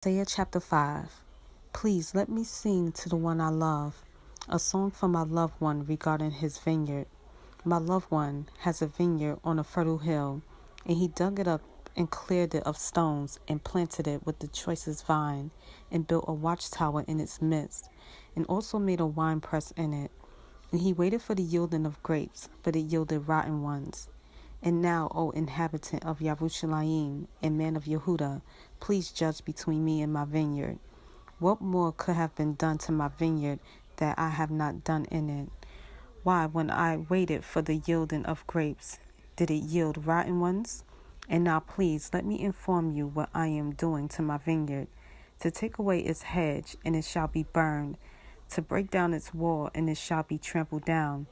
Isaiah chapter 5. Please let me sing to the one I love, a song for my loved one regarding his vineyard. My loved one has a vineyard on a fertile hill, and he dug it up and cleared it of stones and planted it with the choicest vine and built a watchtower in its midst and also made a winepress in it. And he waited for the yielding of grapes, but it yielded rotten ones. And now, O inhabitant of Yerushalayim and man of Yehuda, please judge between me and my vineyard. What more could have been done to my vineyard that I have not done in it? Why, when I waited for the yielding of grapes, did it yield rotten ones? And now please let me inform you what I am doing to my vineyard, to take away its hedge, and it shall be burned, to break down its wall, and it shall be trampled down,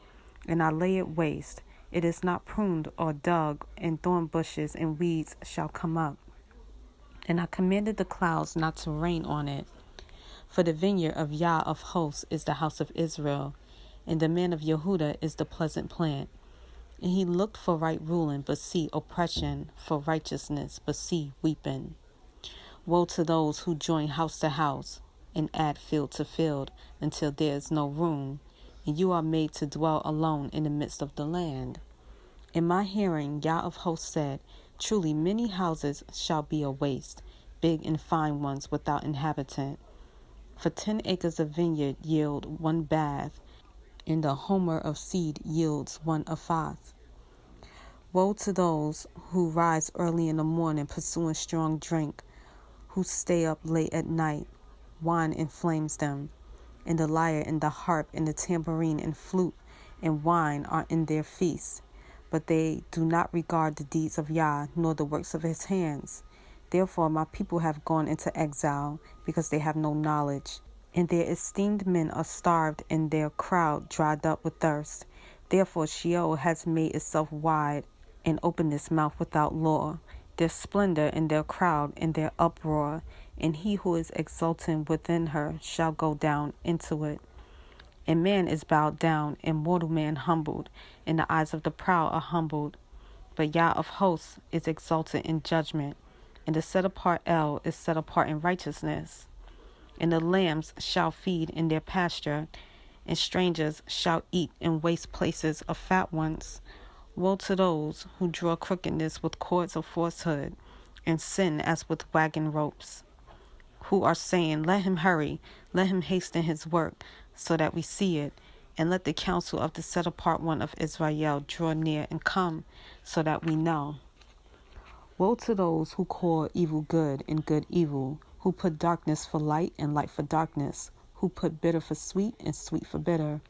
and I lay it waste. It is not pruned or dug, and thorn bushes and weeds shall come up. And I commanded the clouds not to rain on it. For the vineyard of Yah of hosts is the house of Israel, and the man of Yehuda is the pleasant plant. And he looked for right ruling, but see oppression, for righteousness, but see weeping. Woe to those who join house to house, and add field to field, until there is no room, and you are made to dwell alone in the midst of the land. In my hearing, Yah of hosts said, truly many houses shall be a waste, big and fine ones without inhabitant. For 10 acres of vineyard yield 1 bath, and the homer of seed yields 1 ephah. Woe to those who rise early in the morning pursuing strong drink, who stay up late at night. Wine inflames them, and the lyre and the harp and the tambourine and flute and wine are in their feasts. But they do not regard the deeds of Yah, nor the works of his hands. Therefore my people have gone into exile, because they have no knowledge. And their esteemed men are starved, and their crowd dried up with thirst. Therefore Sheol has made itself wide, and opened its mouth without law. Their splendor and their crowd and their uproar, and he who is exulting within her shall go down into it. And man is bowed down, and mortal man humbled, and the eyes of the proud are humbled. But Yah of hosts is exalted in judgment, and the set apart El is set apart in righteousness. And the lambs shall feed in their pasture, and strangers shall eat in waste places of fat ones. Woe to those who draw crookedness with cords of falsehood, and sin as with wagon ropes, who are saying, let him hurry, let him hasten his work, so that we see it, and let the counsel of the set apart one of Israel draw near and come, so that we know. Woe to those who call evil good and good evil, who put darkness for light and light for darkness, who put bitter for sweet and sweet for bitter.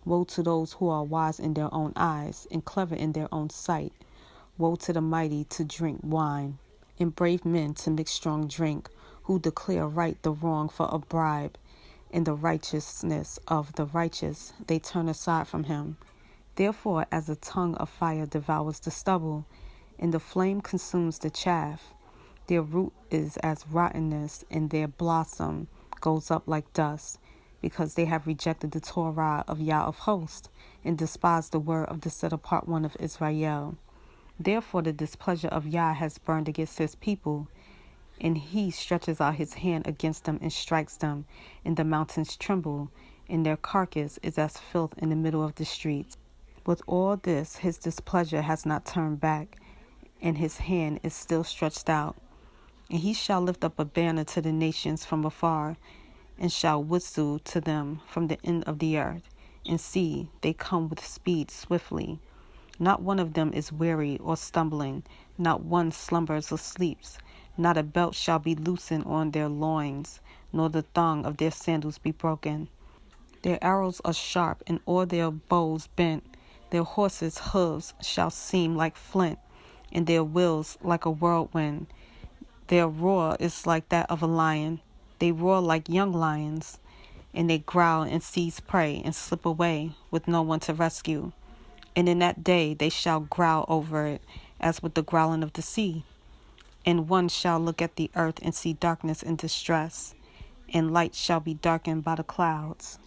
Woe to those who are wise in their own eyes and clever in their own sight. Woe to the mighty to drink wine, and brave men to mix strong drink, who declare right the wrong for a bribe, and the righteousness of the righteous they turn aside from him. Therefore, as a tongue of fire devours the stubble, and the flame consumes the chaff, their root is as rottenness, and their blossom goes up like dust, because they have rejected the Torah of Yah of hosts, and despised the word of the set apart one of Israel. Therefore the displeasure of Yah has burned against his people, and he stretches out his hand against them and strikes them, and the mountains tremble, and their carcass is as filth in the middle of the streets. With all this, his displeasure has not turned back, and his hand is still stretched out. And he shall lift up a banner to the nations from afar, and shall whistle to them from the end of the earth. And see, they come with speed swiftly. Not one of them is weary or stumbling, not one slumbers or sleeps. Not a belt shall be loosened on their loins, nor the thong of their sandals be broken. Their arrows are sharp, and all their bows bent. Their horses' hooves shall seem like flint, and their wheels like a whirlwind. Their roar is like that of a lion. They roar like young lions, and they growl and seize prey and slip away with no one to rescue. And in that day they shall growl over it, as with the growling of the sea. And one shall look at the earth and see darkness and distress, and light shall be darkened by the clouds.